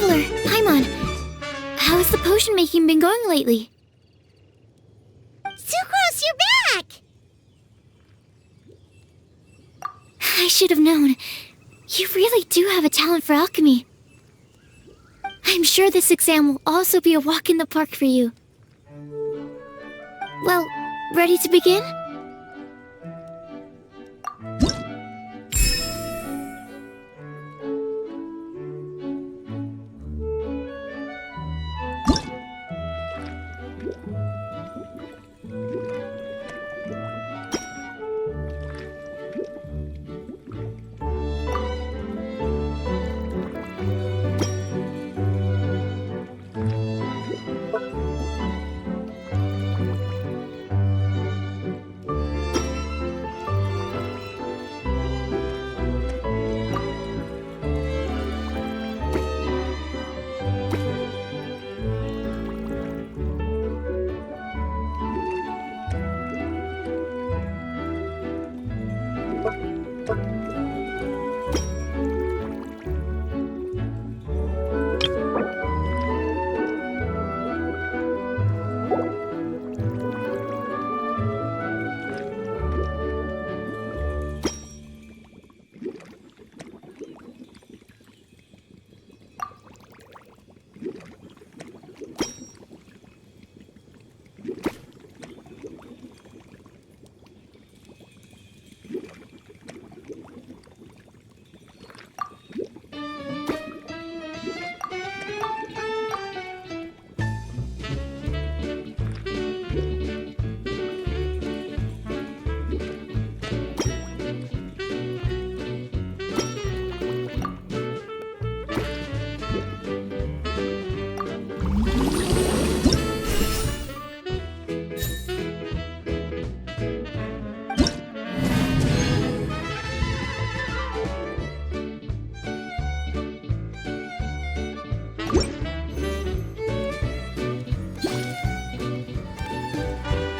traveler, Paimon. How has the potion making been going lately? Sucrose, you're back! I should have known. You really do have a talent for alchemy. I'm sure this exam will also be a walk in the park for you. Well, ready to begin?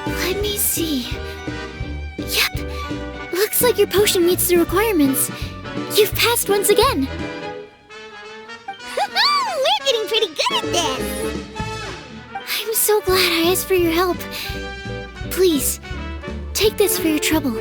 Let me see. Yep. Looks like your potion meets the requirements. You've passed once again. We're getting pretty good at this. I'm so glad I asked for your help. Please, take this for your trouble.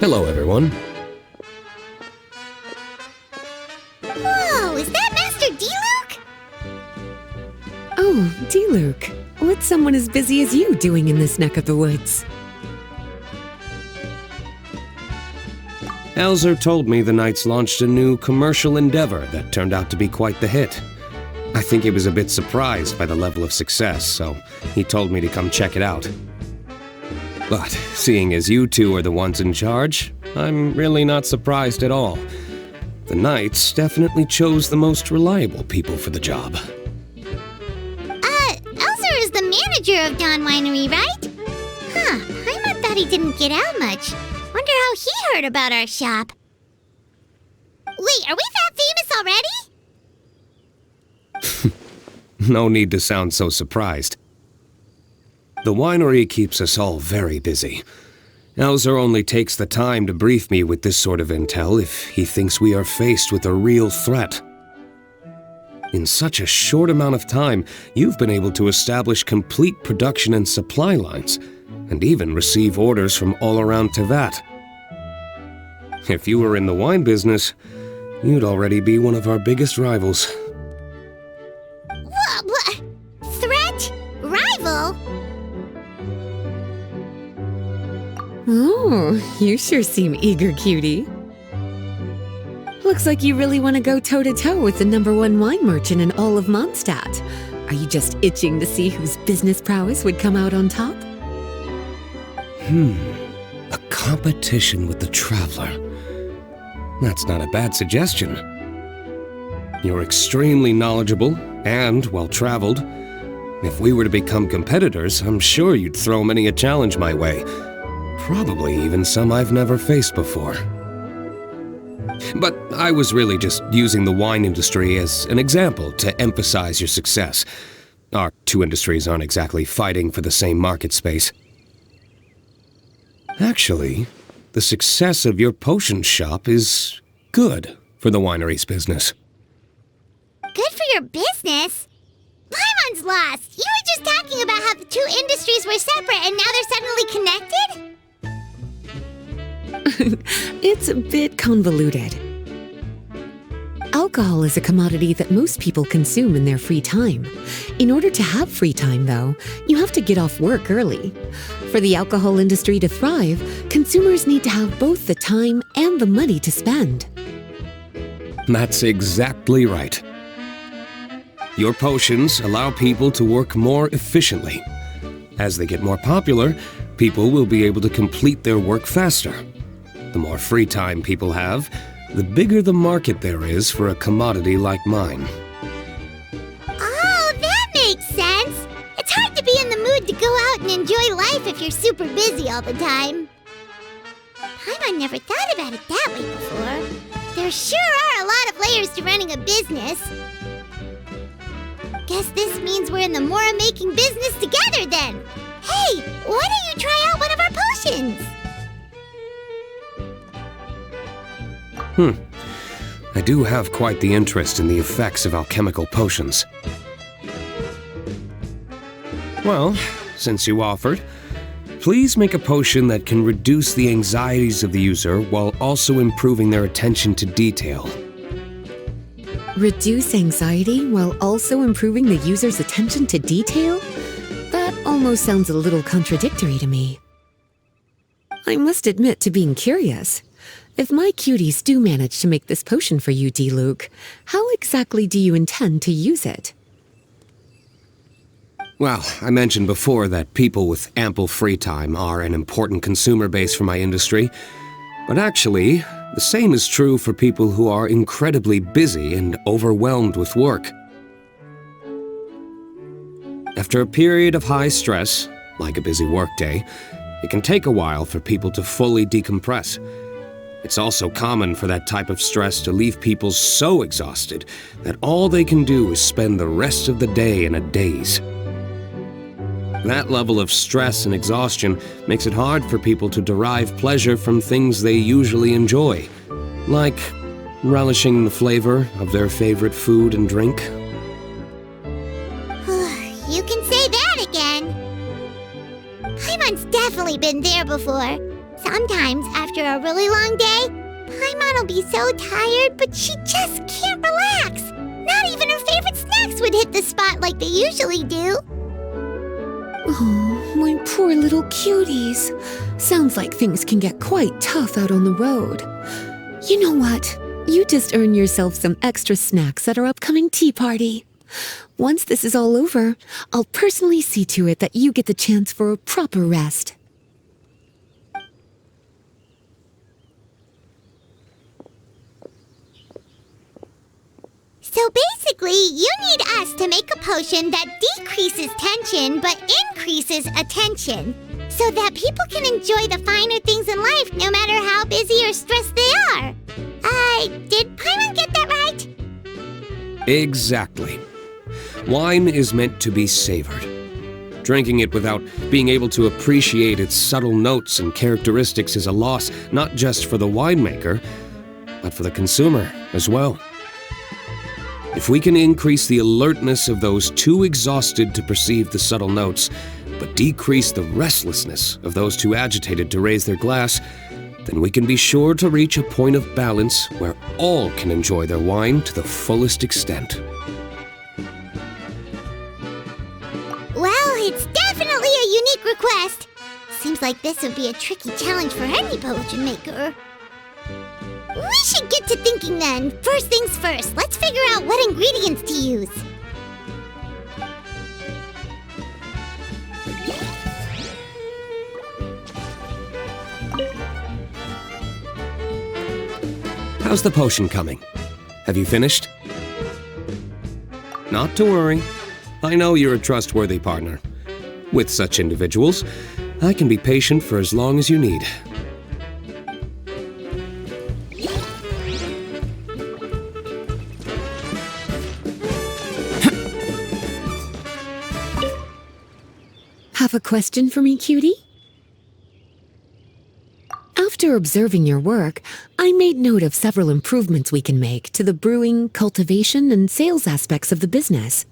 Hello, everyone. Whoa, is that Master Diluc? Oh, Diluc. What's someone as busy as you doing in this neck of the woods? Elzer told me the Knights launched a new commercial endeavor that turned out to be quite the hit. I think he was a bit surprised by the level of success, so he told me to come check it out. But seeing as you two are the ones in charge, I'm really not surprised at all. The Knights definitely chose the most reliable people for the job. Elzer is the manager of Dawn Winery, right? Huh, Paimon thought he didn't get out much. Wonder how he heard about our shop. Wait, are we that famous already? No need to sound so surprised. The winery keeps us all very busy. Elzer only takes the time to brief me with this sort of intel if he thinks we are faced with a real threat. In such a short amount of time, you've been able to establish complete production and supply lines, and even receive orders from all around Teyvat. If you were in the wine business, you'd already be one of our biggest rivals. What? Threat? Rival? You sure seem eager, cutie. Looks like you really want to go toe-to-toe with the #1 wine merchant in all of Mondstadt. Are you just itching to see whose business prowess would come out on top? A competition with the Traveler. That's not a bad suggestion. You're extremely knowledgeable and well-traveled. If we were to become competitors, I'm sure you'd throw many a challenge my way. Probably even some I've never faced before. But I was really just using the wine industry as an example to emphasize your success. Our two industries aren't exactly fighting for the same market space. Actually, the success of your potion shop is good for the winery's business. Good for your business? Paimon's lost! You were just talking about how the two industries were separate and now they're suddenly connected? It's a bit convoluted. Alcohol is a commodity that most people consume in their free time. In order to have free time, though, you have to get off work early. For the alcohol industry to thrive, consumers need to have both the time and the money to spend. That's exactly right. Your potions allow people to work more efficiently. As they get more popular, people will be able to complete their work faster. The more free time people have, the bigger the market there is for a commodity like mine. Oh, that makes sense! It's hard to be in the mood to go out and enjoy life if you're super busy all the time. Paimon never thought about it that way before. There sure are a lot of layers to running a business. Guess this means we're in the Mora-making business together then! Hey, why don't you try out one of our potions? I do have quite the interest in the effects of alchemical potions. Well, since you offered, please make a potion that can reduce the anxieties of the user while also improving their attention to detail. Reduce anxiety while also improving the user's attention to detail? That almost sounds a little contradictory to me. I must admit to being curious. If my cuties do manage to make this potion for you, diluc, how exactly do you intend to use it? Well, I mentioned before that people with ample free time are an important consumer base for my industry. But actually, the same is true for people who are incredibly busy and overwhelmed with work. After a period of high stress, like a busy workday, it can take a while for people to fully decompress. It's also common for that type of stress to leave people so exhausted that all they can do is spend the rest of the day in a daze. That level of stress and exhaustion makes it hard for people to derive pleasure from things they usually enjoy, like relishing the flavor of their favorite food and drink. You can say that again. Paimon's definitely been there before. Sometimes, after a really long day, Paimon will be so tired, but she just can't relax. Not even her favorite snacks would hit the spot like they usually do. Oh, my poor little cuties. Sounds like things can get quite tough out on the road. You know what? You just earn yourself some extra snacks at our upcoming tea party. Once this is all over, I'll personally see to it that you get the chance for a proper rest. So basically, you need us to make a potion that decreases tension but increases attention, so that people can enjoy the finer things in life no matter how busy or stressed they are. Did Paimon get that right? Exactly. Wine is meant to be savored. Drinking it without being able to appreciate its subtle notes and characteristics is a loss not just for the winemaker, but for the consumer as well. If we can increase the alertness of those too exhausted to perceive the subtle notes, but decrease the restlessness of those too agitated to raise their glass, then we can be sure to reach a point of balance where all can enjoy their wine to the fullest extent. Well, it's definitely a unique request. Seems like this would be a tricky challenge for any potion maker. We should get to thinking then. First things first, let's figure out what ingredients to use. How's the potion coming? Have you finished? Not to worry. I know you're a trustworthy partner. With such individuals, I can be patient for as long as you need. Have a question for me, cutie? After observing your work, I made note of several improvements we can make to the brewing, cultivation, and sales aspects of the business.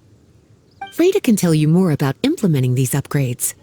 Rita can tell you more about implementing these upgrades.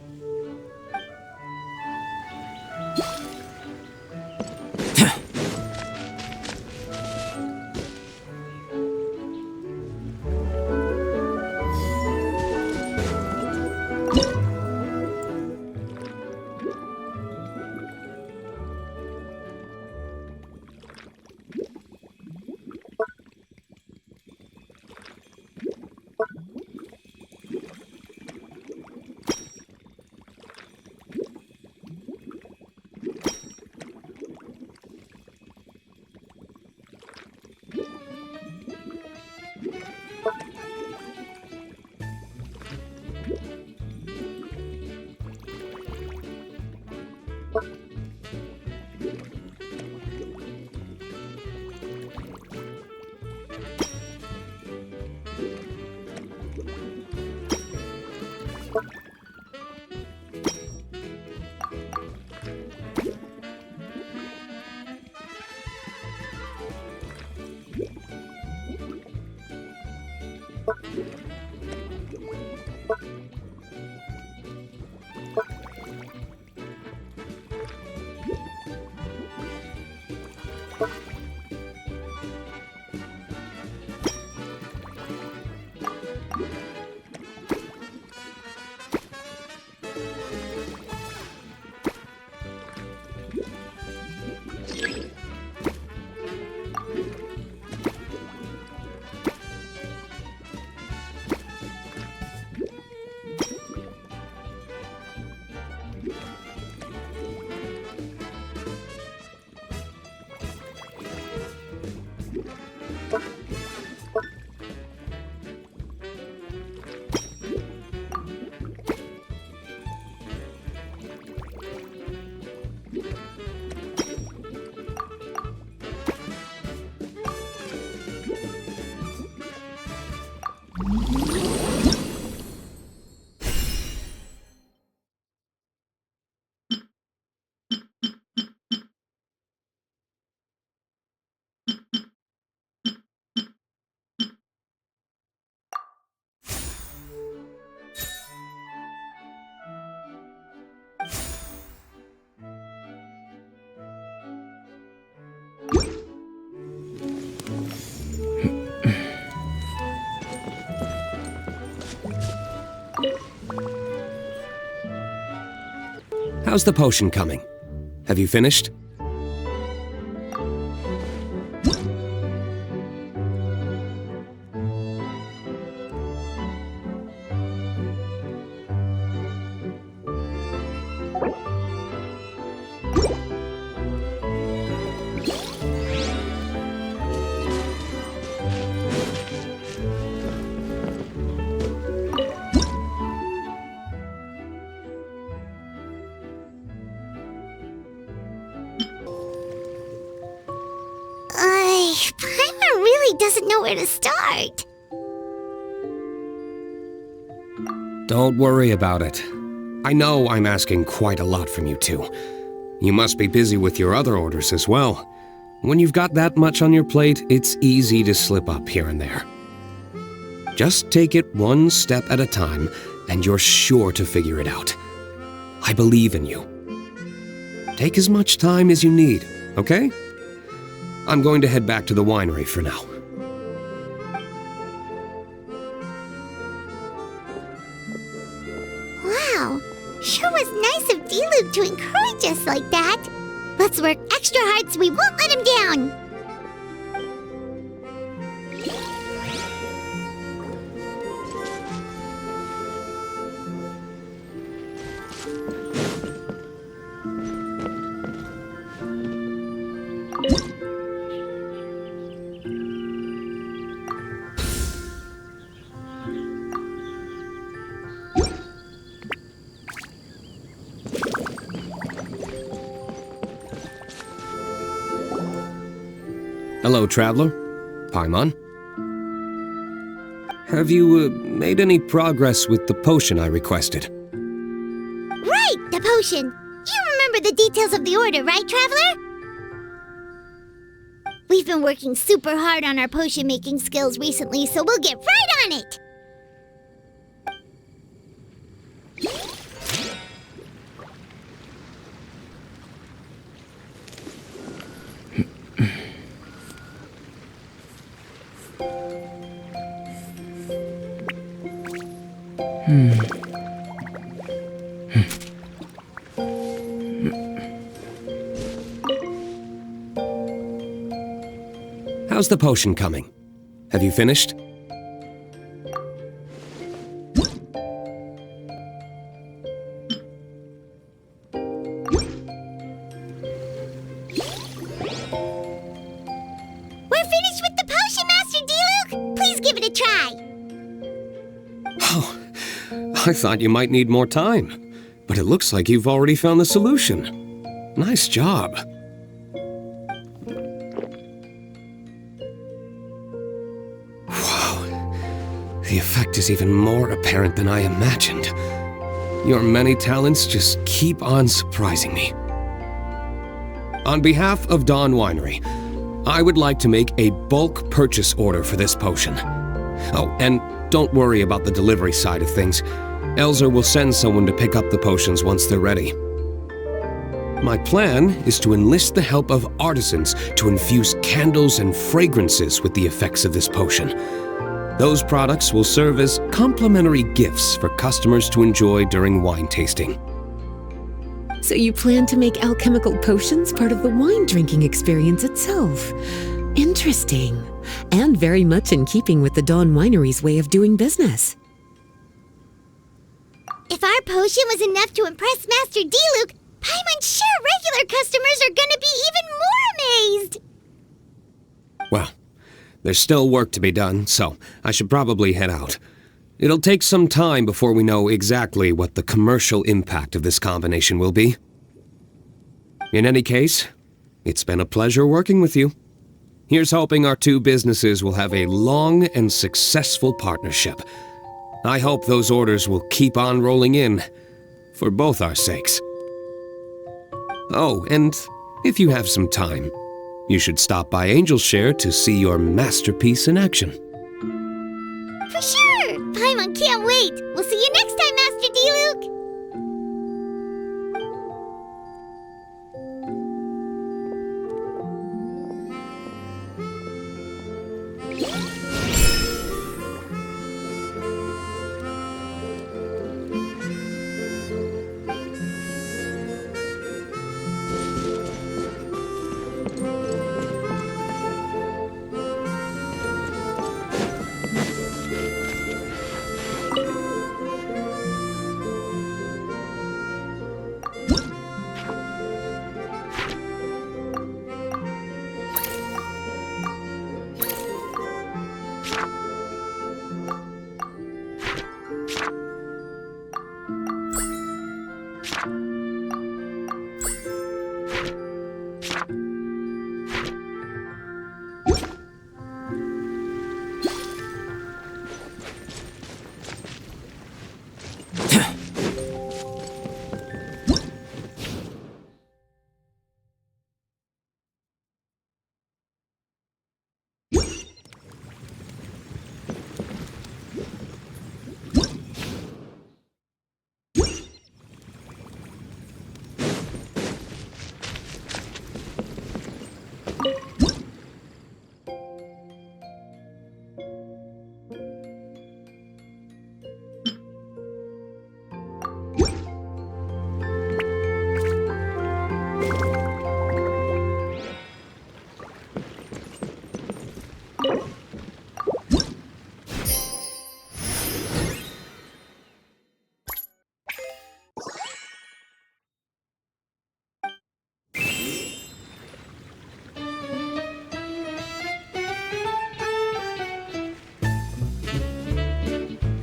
How's the potion coming? Have you finished? Paimon really doesn't know where to start. Don't worry about it. I know I'm asking quite a lot from you two. You must be busy with your other orders as well. When you've got that much on your plate, it's easy to slip up here and there. Just take it one step at a time, and you're sure to figure it out. I believe in you. Take as much time as you need, okay? I'm going to head back to the winery for now. Wow, Sure was nice of Diluc to encourage us like that. Let's work extra hard so we won't let him down. Hello, traveler. Paimon. Have you made any progress with the potion I requested? Right, the potion. You remember the details of the order, right, Traveler? We've been working super hard on our potion-making skills recently, so we'll get right on it! How's the potion coming? Have you finished? We're finished with the potion, Master Diluc! Please give it a try! Oh, I thought you might need more time, but it looks like you've already found the solution. Nice job. The effect is even more apparent than I imagined. Your many talents just keep on surprising me. On behalf of Dawn Winery, I would like to make a bulk purchase order for this potion. Oh, and don't worry about the delivery side of things. Elzer will send someone to pick up the potions once they're ready. My plan is to enlist the help of artisans to infuse candles and fragrances with the effects of this potion. Those products will serve as complimentary gifts for customers to enjoy during wine tasting. So you plan to make alchemical potions part of the wine drinking experience itself. Interesting. And very much in keeping with the Dawn Winery's way of doing business. If our potion was enough to impress Master Diluc, Paimon's sure regular customers are gonna be even more amazed! Well, there's still work to be done, so I should probably head out. It'll take some time before we know exactly what the commercial impact of this combination will be. In any case, it's been a pleasure working with you. Here's hoping our two businesses will have a long and successful partnership. I hope those orders will keep on rolling in, for both our sakes. Oh, and if you have some time, you should stop by Angel's Share to see your masterpiece in action. For sure! Paimon can't wait! We'll see you next time, Master Diluc!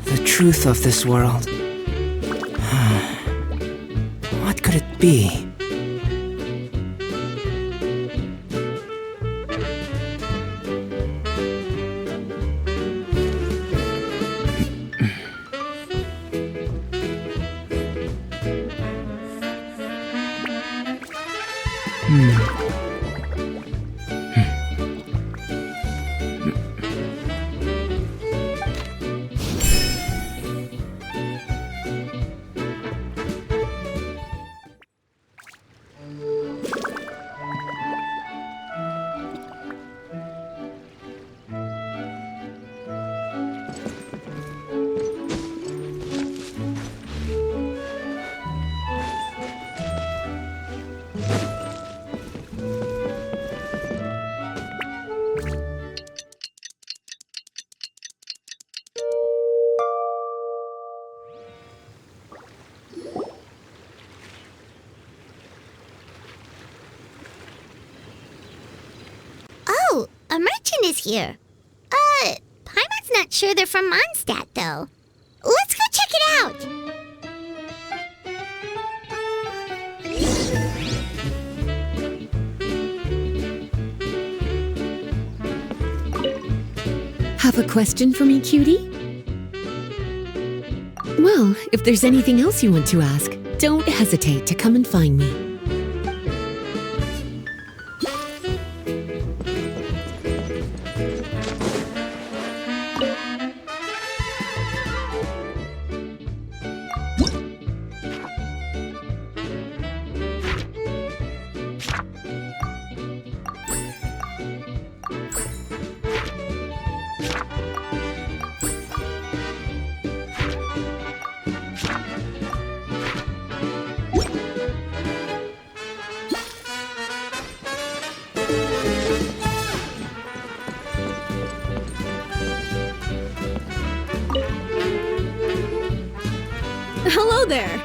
The truth of this world. What could it be? Oh, a merchant is here. Paimon's not sure they're from Mondstadt, though. Let's go check it out! Have a question for me, cutie? Well, if there's anything else you want to ask, don't hesitate to come and find me. Hello there!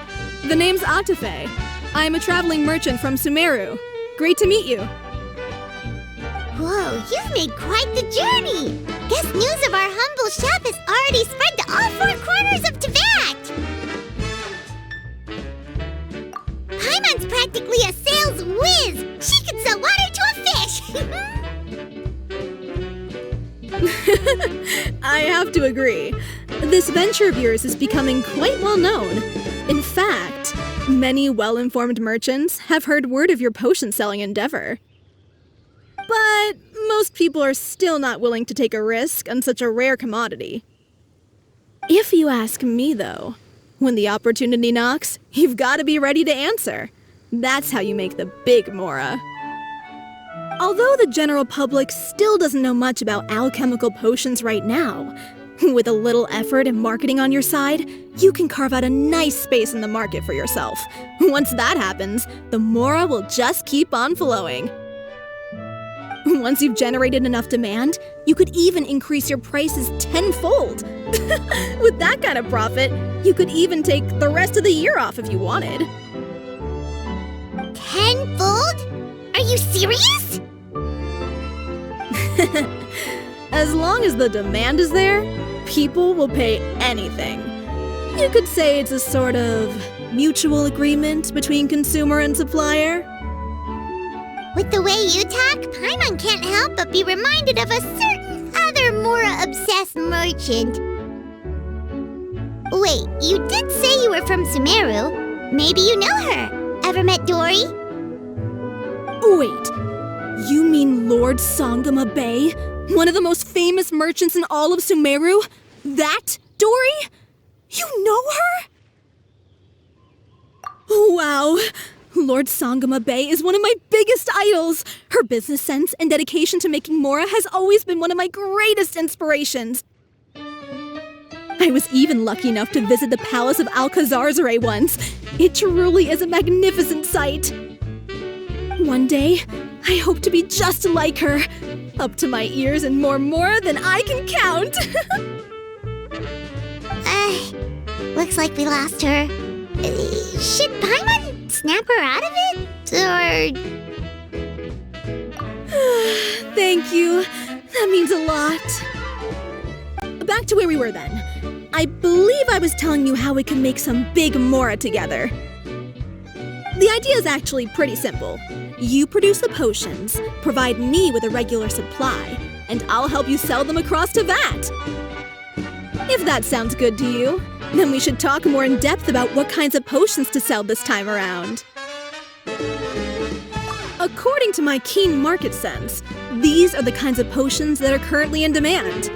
The name's Atafe. I am a traveling merchant from Sumeru. Great to meet you. Whoa, you've made quite the journey! Guess news of our humble shop has already spread to all four corners of Tibet! Paimon's practically a sales whiz! She could sell water to a fish! I have to agree. This venture of yours is becoming quite well known. In fact, many well-informed merchants have heard word of your potion-selling endeavor. But most people are still not willing to take a risk on such a rare commodity. If you ask me, though, when the opportunity knocks, you've got to be ready to answer. That's how you make the big mora. Although the general public still doesn't know much about alchemical potions right now, with a little effort and marketing on your side, you can carve out a nice space in the market for yourself. Once that happens, the mora will just keep on flowing. Once you've generated enough demand, you could even increase your prices tenfold. With that kind of profit, you could even take the rest of the year off if you wanted. Tenfold? Are you serious? As long as the demand is there, people will pay anything. You could say it's a sort of mutual agreement between consumer and supplier. With the way you talk, Paimon can't help but be reminded of a certain other Mora-obsessed merchant. Wait, you did say you were from Sumeru. Maybe you know her. Ever met Dori? Wait, you mean Lord Sangama Bay? One of the most famous merchants in all of Sumeru? That Dori? You know her? Wow. Lord Sangama Bay is one of my biggest idols. Her business sense and dedication to making mora has always been one of my greatest inspirations. I was even lucky enough to visit the Palace of Alcazarzaray once. It truly is a magnificent sight. One day, I hope to be just like her. Up to my ears in more mora than I can count. Looks like we lost her. Should Paimon snap her out of it? Or... Thank you. That means a lot. Back to where we were then. I believe I was telling you how we can make some big mora together. The idea is actually pretty simple. You produce the potions, provide me with a regular supply, and I'll help you sell them across to Vat. If that sounds good to you, then we should talk more in depth about what kinds of potions to sell this time around. According to my keen market sense, these are the kinds of potions that are currently in demand.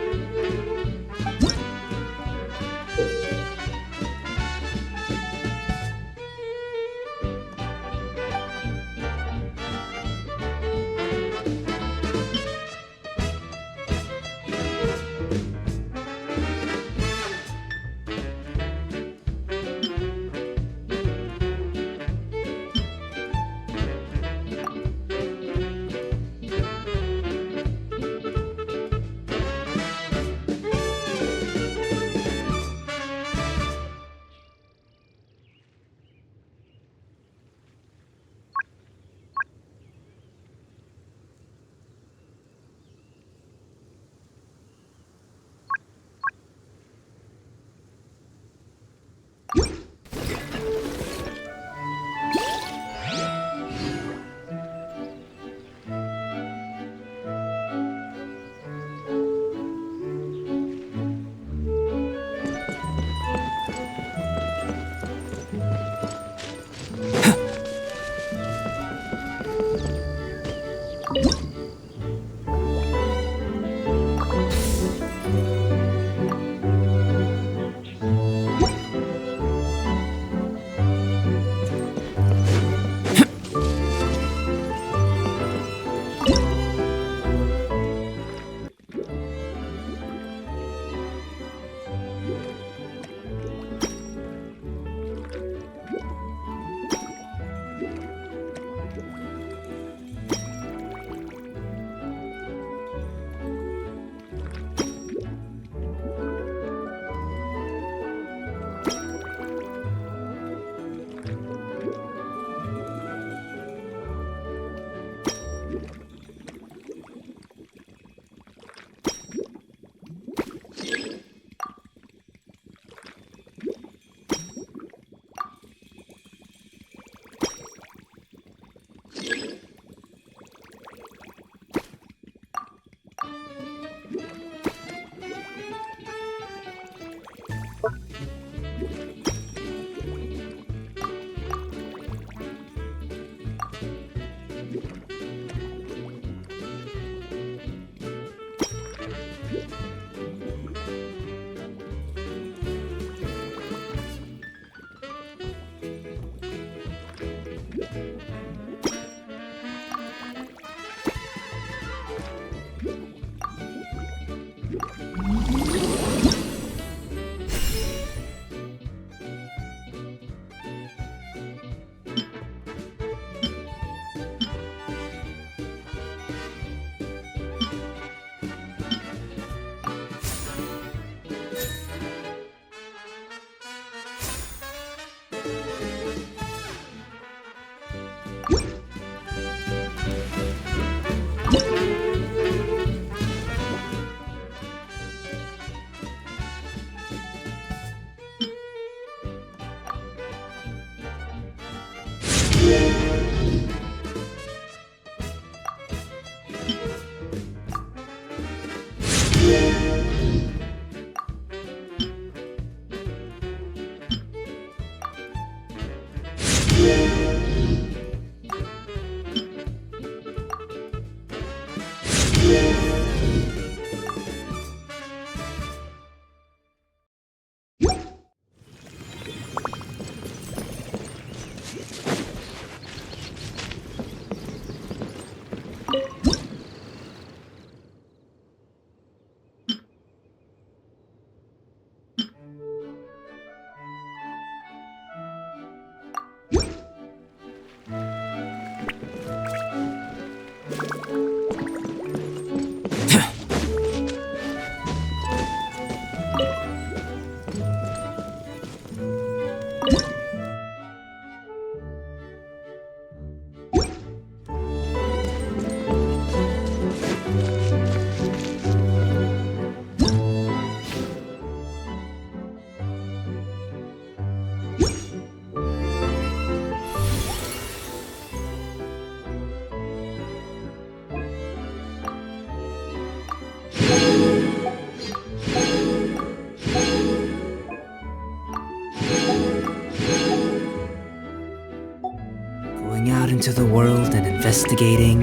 into the world and investigating,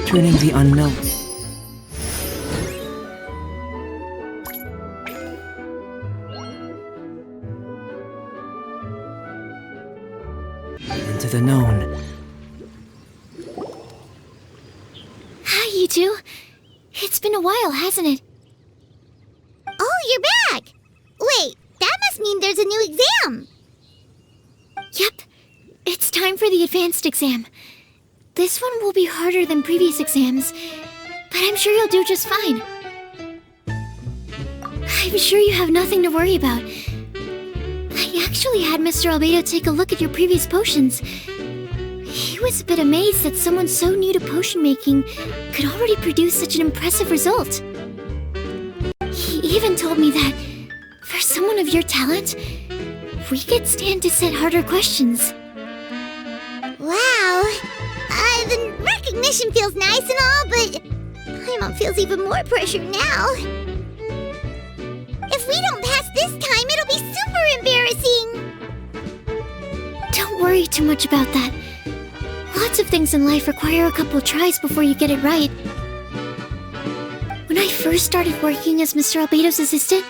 turning the unknown. Into the known. Hi, you two. It's been a while, hasn't it? Oh, you're back! Wait, that must mean there's a new exam! Yep. It's time for the advanced exam. This one will be harder than previous exams, but I'm sure you'll do just fine. I'm sure you have nothing to worry about. I actually had Mr. Albedo take a look at your previous potions. He was a bit amazed that someone so new to potion making could already produce such an impressive result. He even told me that, for someone of your talent, we could stand to set harder questions. Wow. The recognition feels nice and all, but Paimon feels even more pressure now. If we don't pass this time, it'll be super embarrassing. Don't worry too much about that. Lots of things in life require a couple tries before you get it right. When I first started working as Mr. Albedo's assistant,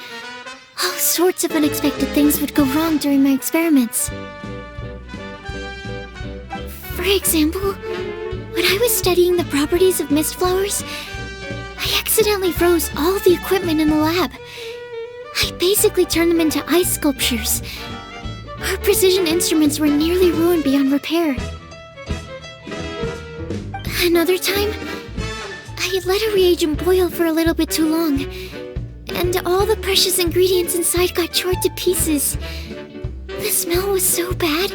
all sorts of unexpected things would go wrong during my experiments. For example, when I was studying the properties of mist flowers, I accidentally froze all the equipment in the lab. I basically turned them into ice sculptures. Our precision instruments were nearly ruined beyond repair. Another time, I let a reagent boil for a little bit too long, and all the precious ingredients inside got chored to pieces. The smell was so bad,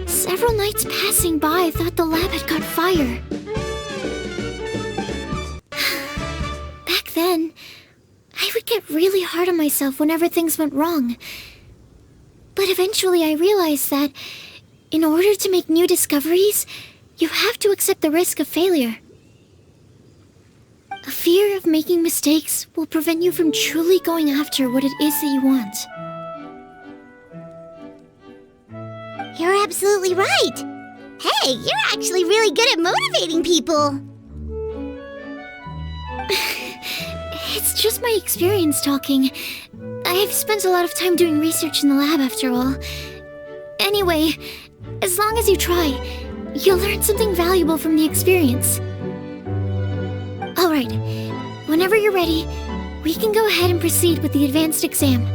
several nights passing by thought the lab had caught fire. Back then, I would get really hard on myself whenever things went wrong. But eventually I realized that, in order to make new discoveries, you have to accept the risk of failure. A fear of making mistakes will prevent you from truly going after what it is that you want. You're absolutely right. Hey, you're actually really good at motivating people. It's just my experience talking. I've spent a lot of time doing research in the lab after all. Anyway, as long as you try, you'll learn something valuable from the experience. Alright, whenever you're ready, we can go ahead and proceed with the advanced exam.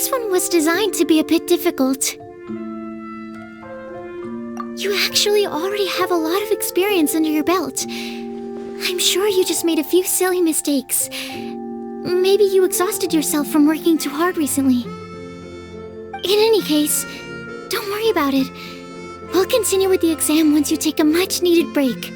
This one was designed to be a bit difficult. You actually already have a lot of experience under your belt. I'm sure you just made a few silly mistakes. Maybe you exhausted yourself from working too hard recently. In any case, don't worry about it. We'll continue with the exam once you take a much-needed break.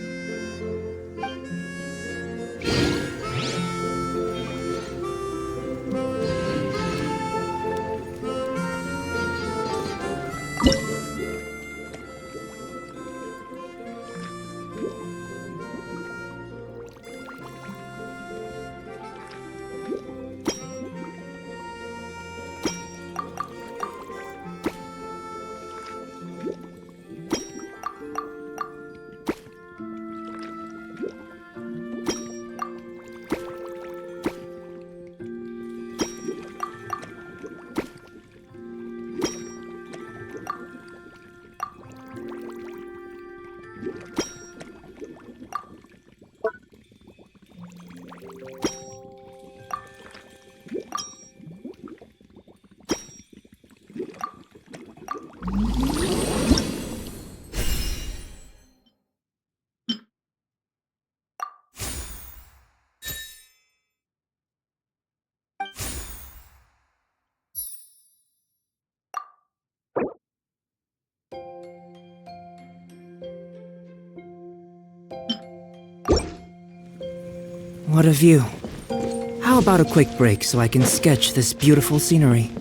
What a view. How about a quick break so I can sketch this beautiful scenery?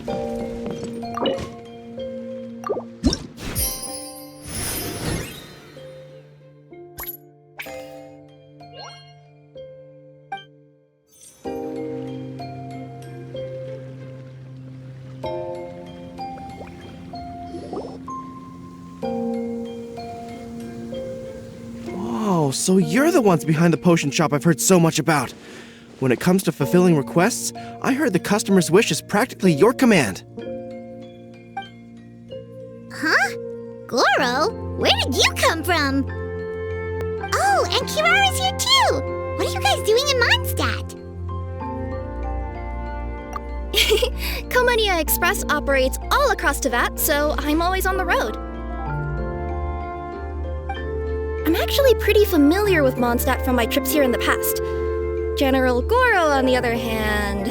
So you're the ones behind the potion shop I've heard so much about. When it comes to fulfilling requests, I heard the customer's wish is practically your command. Huh? Gorou? Where did you come from? Oh, and Kirara's here too! What are you guys doing in Mondstadt? Kokomi Express operates all across Teyvat, so I'm always on the road. I'm actually pretty familiar with Mondstadt from my trips here in the past. General Gorou, on the other hand,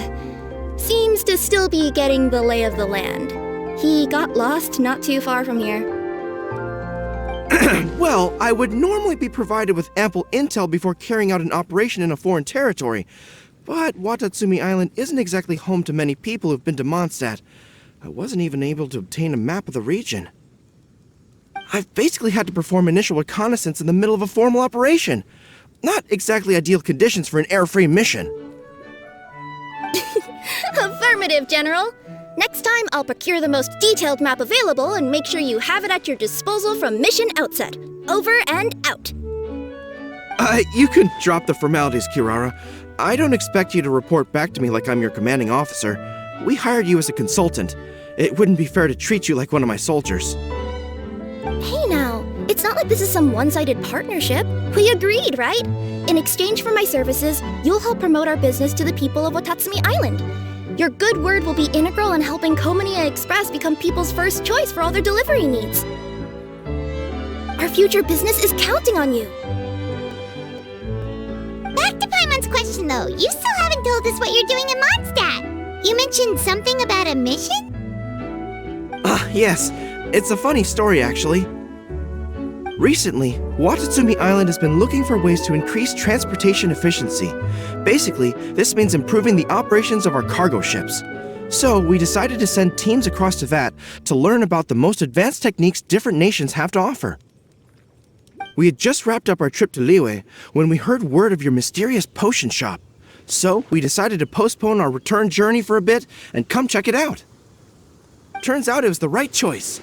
seems to still be getting the lay of the land. He got lost not too far from here. Well, I would normally be provided with ample intel before carrying out an operation in a foreign territory, but Watatsumi Island isn't exactly home to many people who've been to Mondstadt. I wasn't even able to obtain a map of the region. I've basically had to perform initial reconnaissance in the middle of a formal operation. Not exactly ideal conditions for an airframe mission. Affirmative, General. Next time, I'll procure the most detailed map available and make sure you have it at your disposal from mission outset. Over and out. You can drop the formalities, Kirara. I don't expect you to report back to me like I'm your commanding officer. We hired you as a consultant. It wouldn't be fair to treat you like one of my soldiers. Hey now, it's not like this is some one-sided partnership. We agreed, right? In exchange for my services, you'll help promote our business to the people of Watatsumi Island. Your good word will be integral in helping Kokomi Express become people's first choice for all their delivery needs. Our future business is counting on you. Back to Paimon's question though, you still haven't told us what you're doing in Mondstadt. You mentioned something about a mission? Yes. It's a funny story, actually. Recently, Watatsumi Island has been looking for ways to increase transportation efficiency. Basically, this means improving the operations of our cargo ships. So, we decided to send teams across Teyvat to learn about the most advanced techniques different nations have to offer. We had just wrapped up our trip to Liyue when we heard word of your mysterious potion shop. So, we decided to postpone our return journey for a bit and come check it out. Turns out it was the right choice.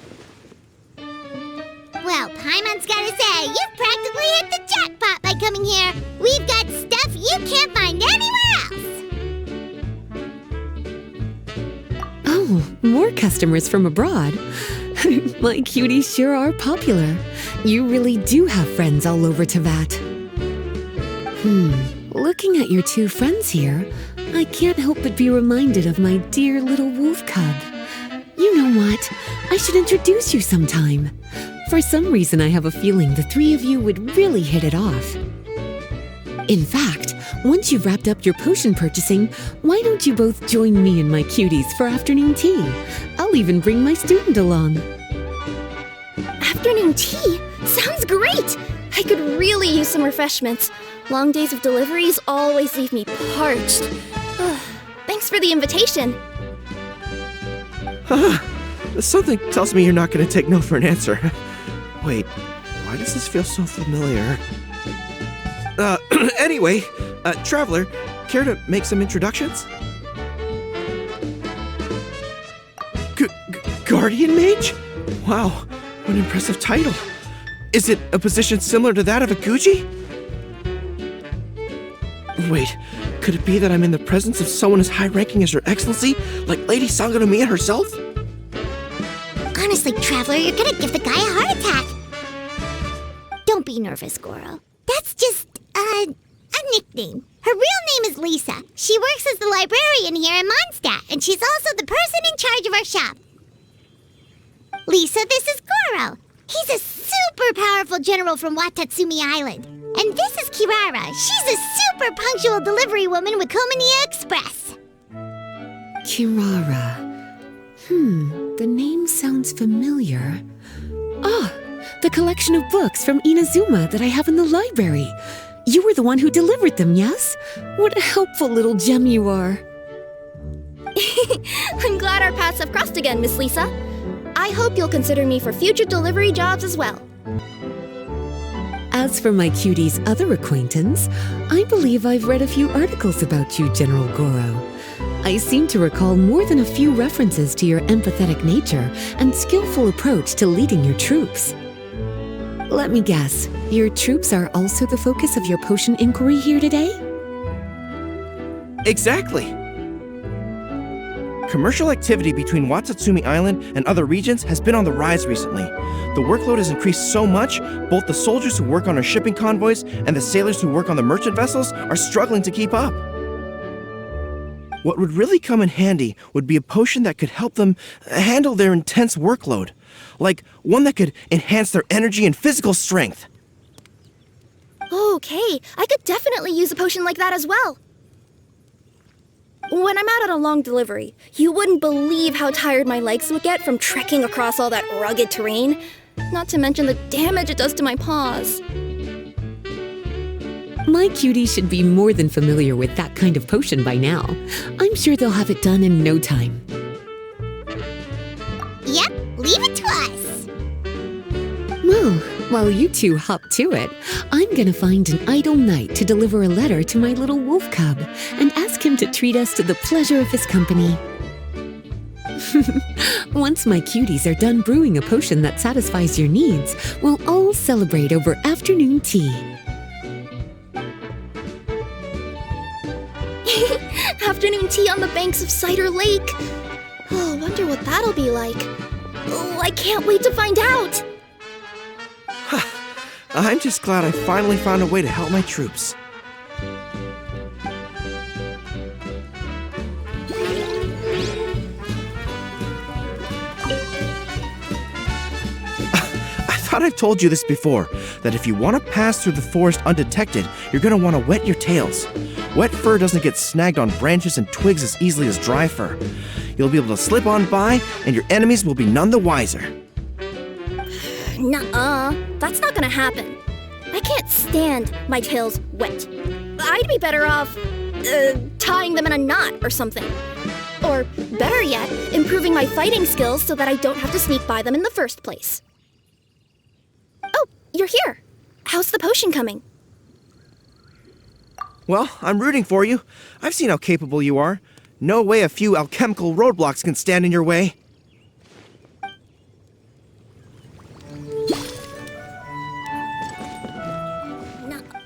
Well, Paimon's gotta say, you've practically hit the jackpot by coming here. We've got stuff you can't find anywhere else. Oh, more customers from abroad. My cuties sure are popular. You really do have friends all over Teyvat. Looking at your two friends here, I can't help but be reminded of my dear little wolf cub. You know what? I should introduce you sometime. For some reason, I have a feeling the three of you would really hit it off. In fact, once you've wrapped up your potion purchasing, why don't you both join me and my cuties for afternoon tea? I'll even bring my student along. Afternoon tea? Sounds great! I could really use some refreshments. Long days of deliveries always leave me parched. Ugh, thanks for the invitation. Something tells me you're not going to take no for an answer. Wait, why does this feel so familiar? Anyway, Traveler, care to make some introductions? Guardian Mage? Wow, what an impressive title. Is it a position similar to that of a Guji? Wait, could it be that I'm in the presence of someone as high-ranking as Her Excellency, like Lady Sangonomiya herself? Honestly, Traveler, you're gonna give the guy a heart attack. Don't be nervous, Gorou. That's just, a nickname. Her real name is Lisa. She works as the librarian here in Mondstadt, and she's also the person in charge of our shop. Lisa, this is Gorou. He's a super powerful general from Watatsumi Island. And this is Kirara. She's a super punctual delivery woman with Kokomi Express. Kirara. The name sounds familiar. Ah, the collection of books from Inazuma that I have in the library. You were the one who delivered them, yes? What a helpful little gem you are. I'm glad our paths have crossed again, Miss Lisa. I hope you'll consider me for future delivery jobs as well. As for my cutie's other acquaintance, I believe I've read a few articles about you, General Gorou. I seem to recall more than a few references to your empathetic nature and skillful approach to leading your troops. Let me guess, your troops are also the focus of your potion inquiry here today? Exactly! Commercial activity between Watatsumi Island and other regions has been on the rise recently. The workload has increased so much, both the soldiers who work on our shipping convoys and the sailors who work on the merchant vessels are struggling to keep up. What would really come in handy would be a potion that could help them handle their intense workload. Like one that could enhance their energy and physical strength. Okay, I could definitely use a potion like that as well. When I'm out on a long delivery, you wouldn't believe how tired my legs would get from trekking across all that rugged terrain. Not to mention the damage it does to my paws. My cutie should be more than familiar with that kind of potion by now. I'm sure they'll have it done in no time. Yep, leave it to us. Well, while you two hop to it, I'm gonna find an idle knight to deliver a letter to my little wolf cub and ask him to treat us to the pleasure of his company. Once my cuties are done brewing a potion that satisfies your needs, we'll all celebrate over afternoon tea. Afternoon tea on the banks of Cider Lake. Oh, wonder what that'll be like. Oh, I can't wait to find out. I'm just glad I finally found a way to help my troops. I thought I've told you this before, that if you want to pass through the forest undetected, you're going to want to wet your tails. Wet fur doesn't get snagged on branches and twigs as easily as dry fur. You'll be able to slip on by, and your enemies will be none the wiser. Nuh-uh, that's not gonna happen. I can't stand my tails wet. I'd be better off, tying them in a knot or something. Or, better yet, improving my fighting skills so that I don't have to sneak by them in the first place. Oh, you're here. How's the potion coming? Well, I'm rooting for you. I've seen how capable you are. No way a few alchemical roadblocks can stand in your way.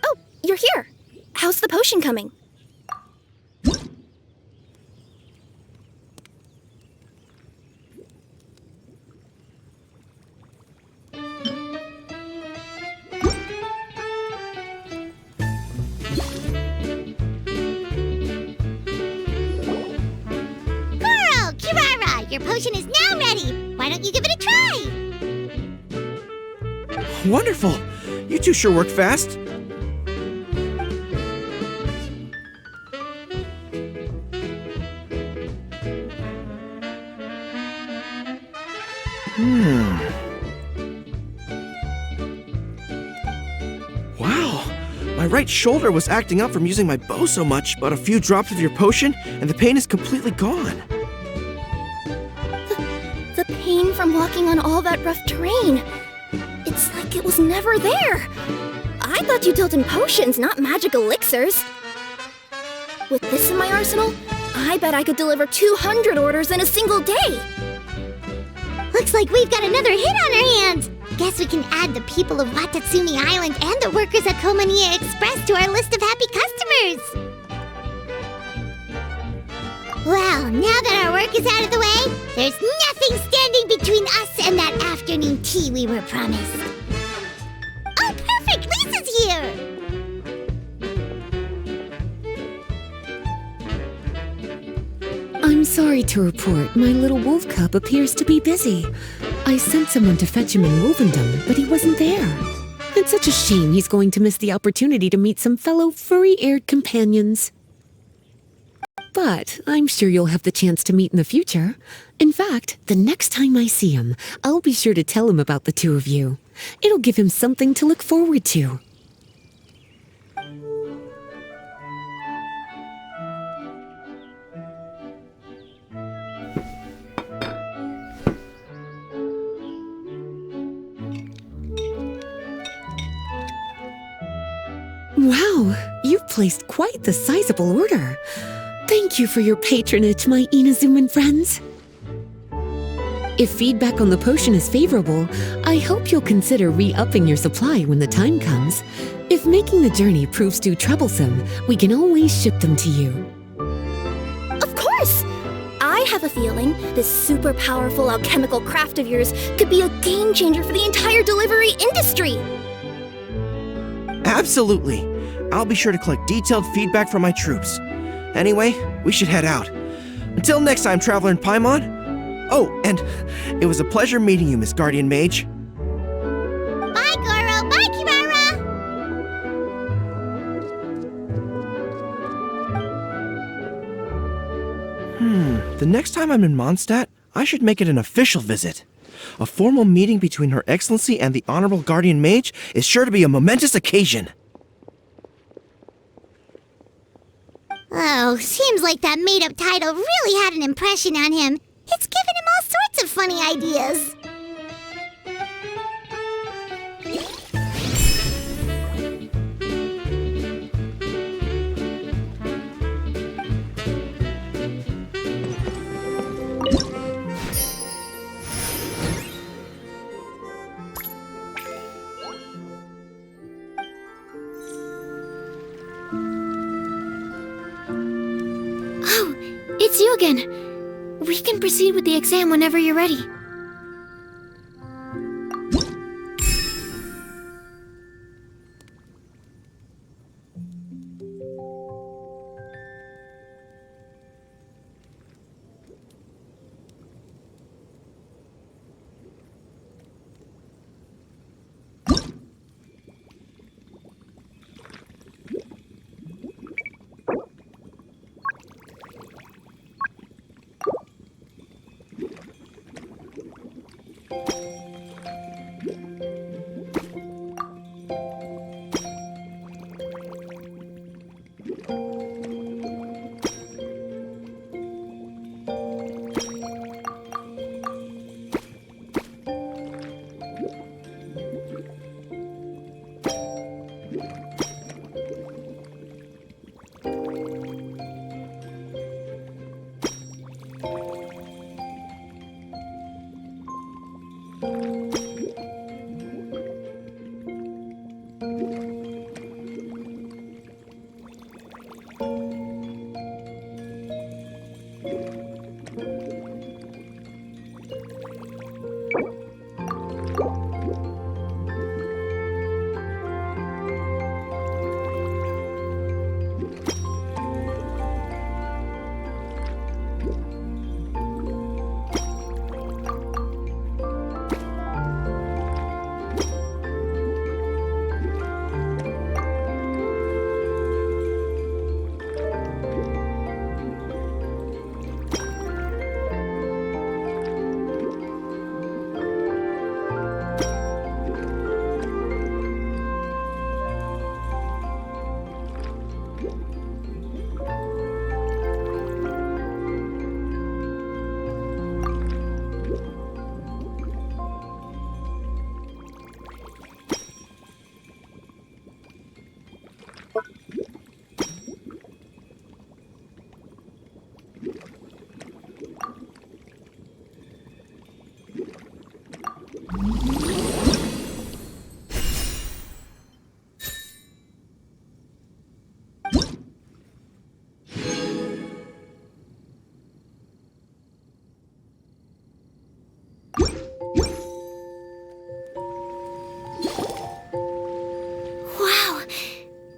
Oh, you're here. How's the potion coming? Your potion is now ready. Why don't you give it a try? Wonderful! You two sure work fast. Wow! My right shoulder was acting up from using my bow so much, but a few drops of your potion, and the pain is completely gone. The pain from walking on all that rough terrain. It's like it was never there. I thought you dealt in potions, not magic elixirs. With this in my arsenal, I bet I could deliver 200 orders in a single day. Looks like we've got another hit on our hands. Guess we can add the people of Watatsumi Island and the workers at Komaniya Express to our list of happy customers. Well, now that our work is out of the way, there's nothing standing between us and that afternoon tea we were promised. Oh, perfect! Lisa's here! I'm sorry to report, my little wolf cub appears to be busy. I sent someone to fetch him in Wolvendom, but he wasn't there. It's such a shame he's going to miss the opportunity to meet some fellow furry-haired companions. But I'm sure you'll have the chance to meet in the future. In fact, the next time I see him, I'll be sure to tell him about the two of you. It'll give him something to look forward to. Wow, you've placed quite the sizable order. Thank you for your patronage, my Inazuman friends. If feedback on the potion is favorable, I hope you'll consider re-upping your supply when the time comes. If making the journey proves too troublesome, we can always ship them to you. Of course! I have a feeling this super powerful alchemical craft of yours could be a game changer for the entire delivery industry. Absolutely. I'll be sure to collect detailed feedback from my troops. Anyway, we should head out. Until next time, Traveler in Paimon. Oh, and it was a pleasure meeting you, Miss Guardian Mage. Bye, Gorou. Bye, Kirara. The next time I'm in Mondstadt, I should make it an official visit. A formal meeting between Her Excellency and the Honorable Guardian Mage is sure to be a momentous occasion. Oh, seems like that made-up title really had an impression on him. It's given him all sorts of funny ideas. It's you again. We can proceed with the exam whenever you're ready. Wow,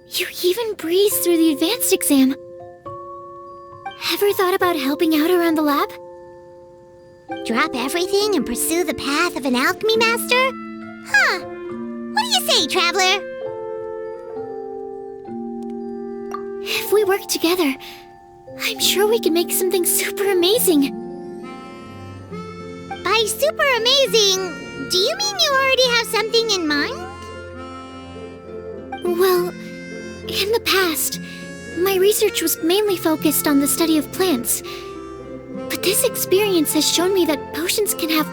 you even breezed through the advanced exam. Ever thought about helping out around the lab? Drop everything and pursue the path of an alchemy master? Huh. What do you say, traveler? If we work together, I'm sure we can make something super amazing. By super amazing, do you mean you already have something in mind? Well, in the past, my research was mainly focused on the study of plants. But this experience has shown me that potions can have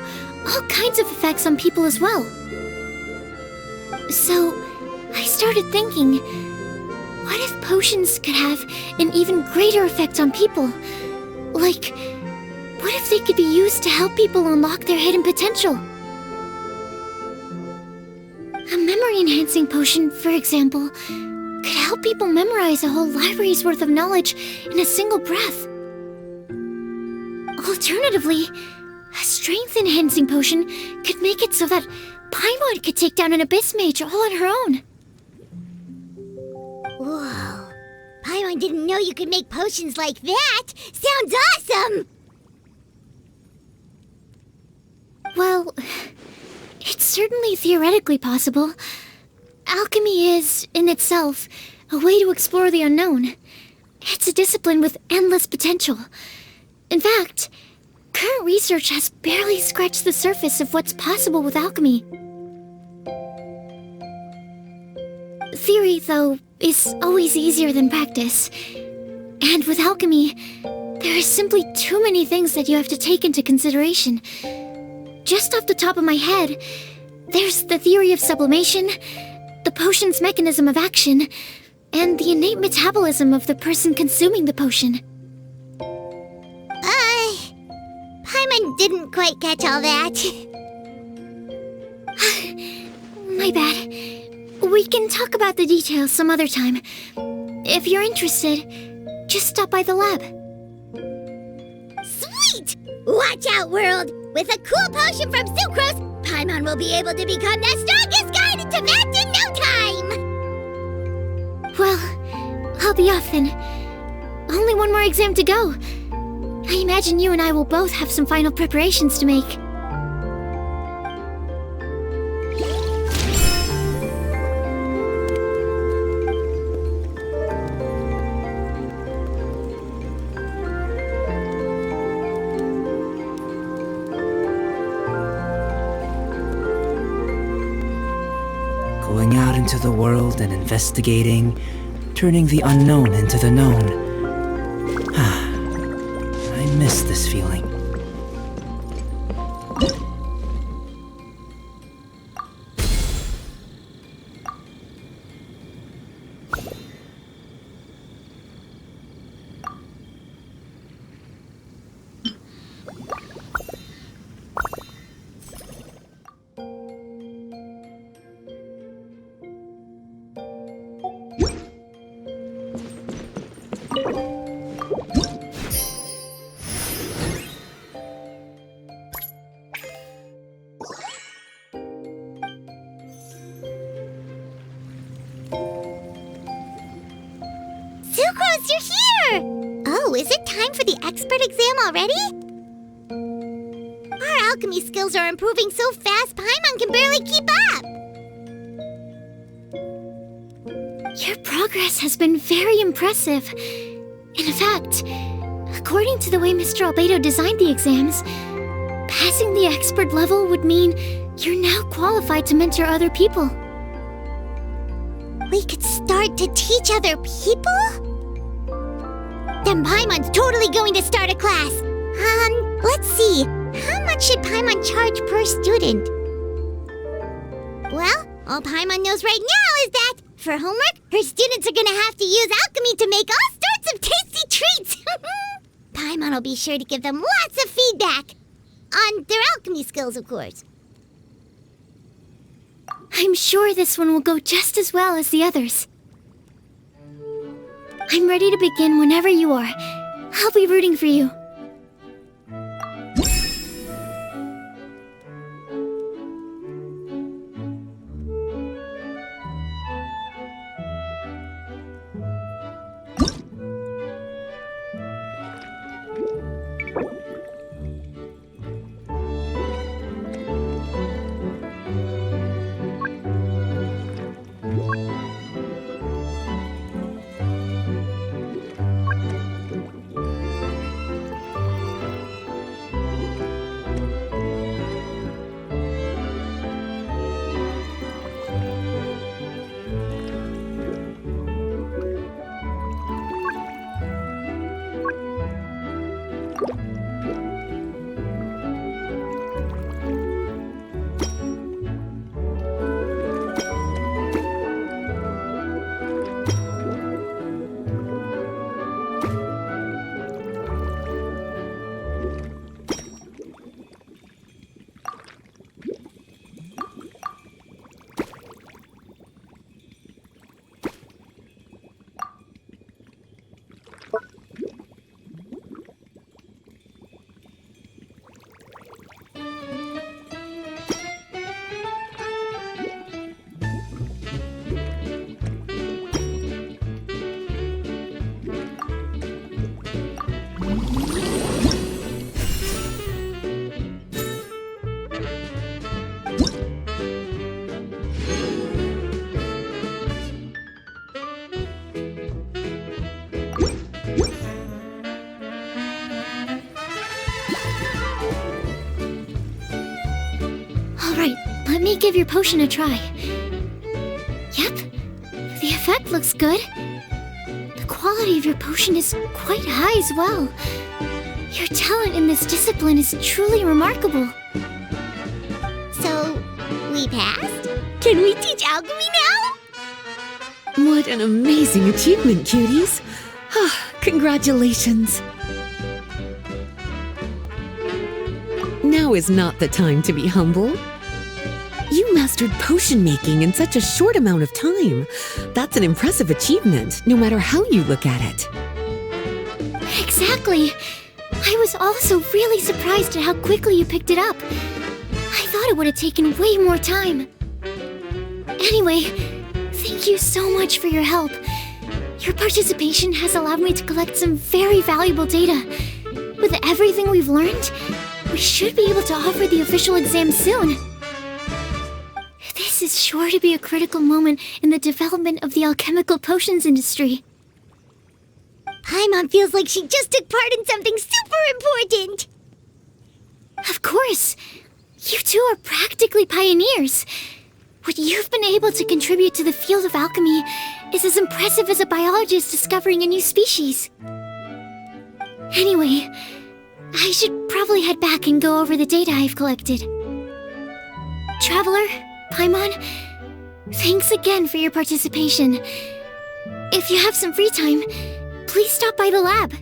all kinds of effects on people as well. So, I started thinking, what if potions could have an even greater effect on people? Like, what if they could be used to help people unlock their hidden potential? A memory-enhancing potion, for example, could help people memorize a whole library's worth of knowledge in a single breath. Alternatively, a strength-enhancing potion could make it so that Paimon could take down an abyss mage all on her own. Whoa. Paimon didn't know you could make potions like that! Sounds awesome! Well, it's certainly theoretically possible. Alchemy is, in itself, a way to explore the unknown. It's a discipline with endless potential. In fact, current research has barely scratched the surface of what's possible with alchemy. Theory, though, is always easier than practice. And with alchemy, there are simply too many things that you have to take into consideration. Just off the top of my head, there's the theory of sublimation, the potion's mechanism of action, and the innate metabolism of the person consuming the potion. Paimon didn't quite catch all that. My bad. We can talk about the details some other time. If you're interested, just stop by the lab. Sweet! Watch out, world! With a cool potion from Sucrose, Paimon will be able to become the strongest guide into Math in no time! Well, I'll be off then. Only one more exam to go. I imagine you and I will both have some final preparations to make. Going out into the world and investigating, turning the unknown into the known. I miss this feeling. Sucrose, you're here! Oh, is it time for the expert exam already? Our alchemy skills are improving so fast, Paimon can barely keep up! Your progress has been very impressive. In fact, according to the way Mr. Albedo designed the exams, passing the expert level would mean you're now qualified to mentor other people. We could start to teach other people? Then Paimon's totally going to start a class. Let's see. How much should Paimon charge per student? Well, all Paimon knows right now is that, for homework, her students are gonna have to use alchemy to make all sorts of tasty treats. Paimon will be sure to give them lots of feedback. On their alchemy skills, of course. I'm sure this one will go just as well as the others. I'm ready to begin whenever you are. I'll be rooting for you. Let me give your potion a try. Yep, the effect looks good. The quality of your potion is quite high as well. Your talent in this discipline is truly remarkable. So, we passed? Can we teach alchemy now? What an amazing achievement, cuties. Congratulations. Now is not the time to be humble. You mastered potion making in such a short amount of time. That's an impressive achievement, no matter how you look at it. Exactly. I was also really surprised at how quickly you picked it up. I thought it would have taken way more time. Anyway, thank you so much for your help. Your participation has allowed me to collect some very valuable data. With everything we've learned, we should be able to offer the official exam soon. This is sure to be a critical moment in the development of the alchemical potions industry. Paimon feels like she just took part in something super important! Of course! You two are practically pioneers. What you've been able to contribute to the field of alchemy is as impressive as a biologist discovering a new species. Anyway, I should probably head back and go over the data I've collected. Traveler, Paimon, thanks again for your participation. If you have some free time, please stop by the lab.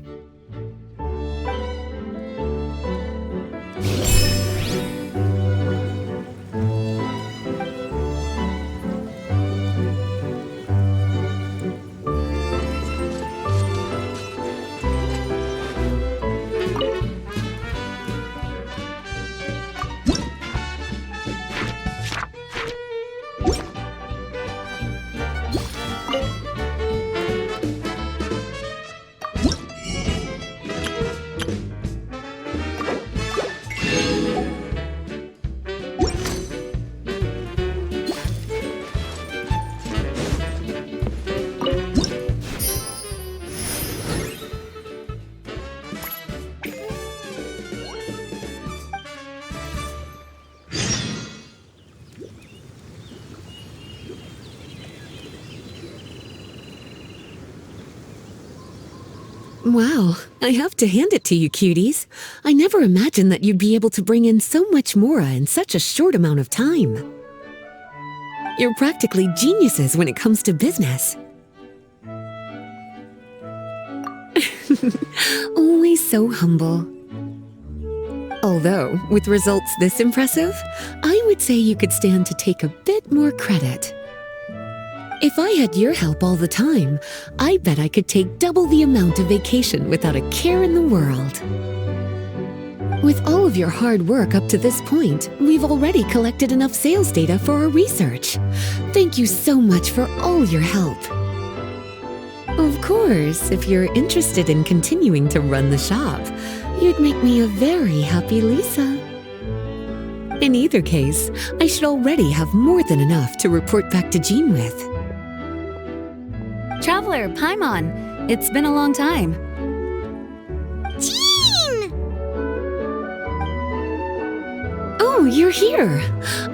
Wow, I have to hand it to you, cuties. I never imagined that you'd be able to bring in so much mora in such a short amount of time. You're practically geniuses when it comes to business. Always so humble. Although, with results this impressive, I would say you could stand to take a bit more credit. If I had your help all the time, I bet I could take double the amount of vacation without a care in the world. With all of your hard work up to this point, we've already collected enough sales data for our research. Thank you so much for all your help. Of course, if you're interested in continuing to run the shop, you'd make me a very happy Lisa. In either case, I should already have more than enough to report back to Jean with. Traveler, Paimon, it's been a long time. Jean! Oh, you're here.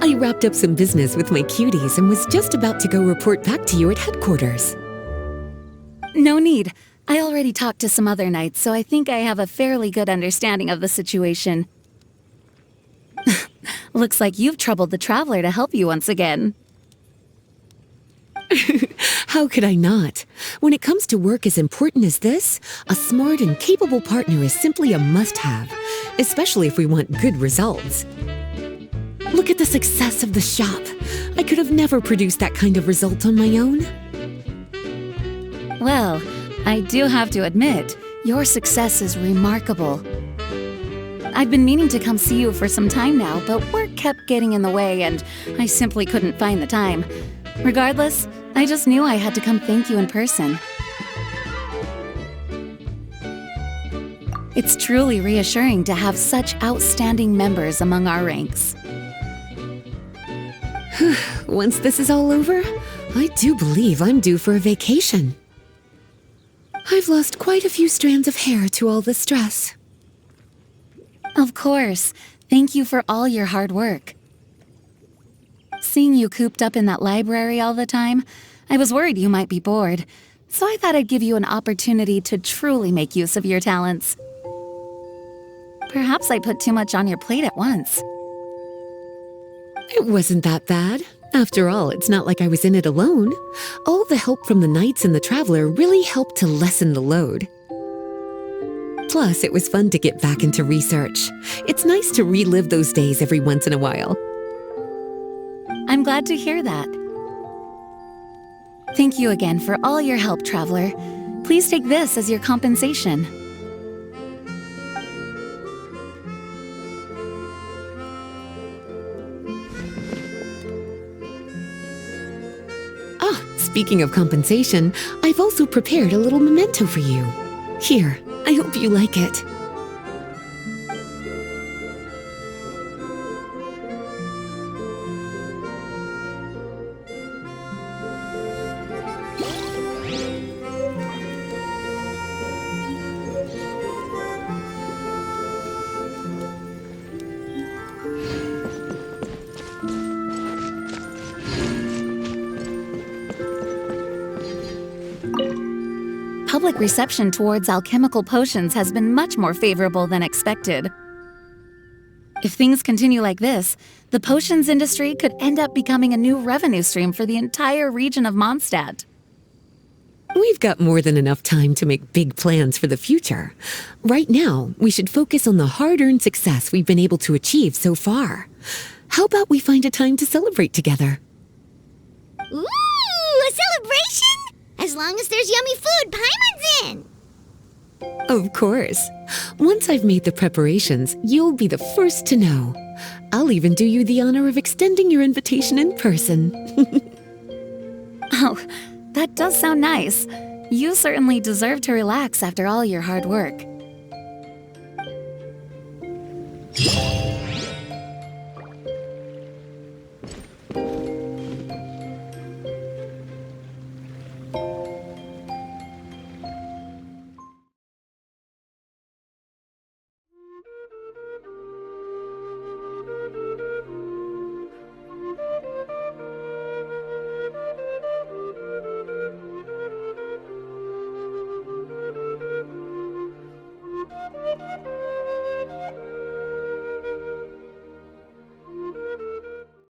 I wrapped up some business with my cuties and was just about to go report back to you at headquarters. No need. I already talked to some other knights, so I think I have a fairly good understanding of the situation. Looks like you've troubled the Traveler to help you once again. How could I not? When it comes to work as important as this, a smart and capable partner is simply a must-have, especially if we want good results. Look at the success of the shop. I could have never produced that kind of result on my own. Well, I do have to admit, your success is remarkable. I've been meaning to come see you for some time now, but work kept getting in the way and I simply couldn't find the time. Regardless, I just knew I had to come thank you in person. It's truly reassuring to have such outstanding members among our ranks. Once this is all over, I do believe I'm due for a vacation. I've lost quite a few strands of hair to all the stress. Of course. Thank you for all your hard work. Seeing you cooped up in that library all the time, I was worried you might be bored, so I thought I'd give you an opportunity to truly make use of your talents. Perhaps I put too much on your plate at once. It wasn't that bad. After all, it's not like I was in it alone. All the help from the knights and the Traveler really helped to lessen the load. Plus, it was fun to get back into research. It's nice to relive those days every once in a while. I'm glad to hear that. Thank you again for all your help, Traveler. Please take this as your compensation. Speaking of compensation, I've also prepared a little memento for you. Here, I hope you like it. Public reception towards alchemical potions has been much more favorable than expected. If things continue like this, the potions industry could end up becoming a new revenue stream for the entire region of Mondstadt. We've got more than enough time to make big plans for the future. Right now, we should focus on the hard-earned success we've been able to achieve so far. How about we find a time to celebrate together? Ooh, a celebration? As long as there's yummy food, Paimon's in! Of course. Once I've made the preparations, you'll be the first to know. I'll even do you the honor of extending your invitation in person. Oh, that does sound nice. You certainly deserve to relax after all your hard work.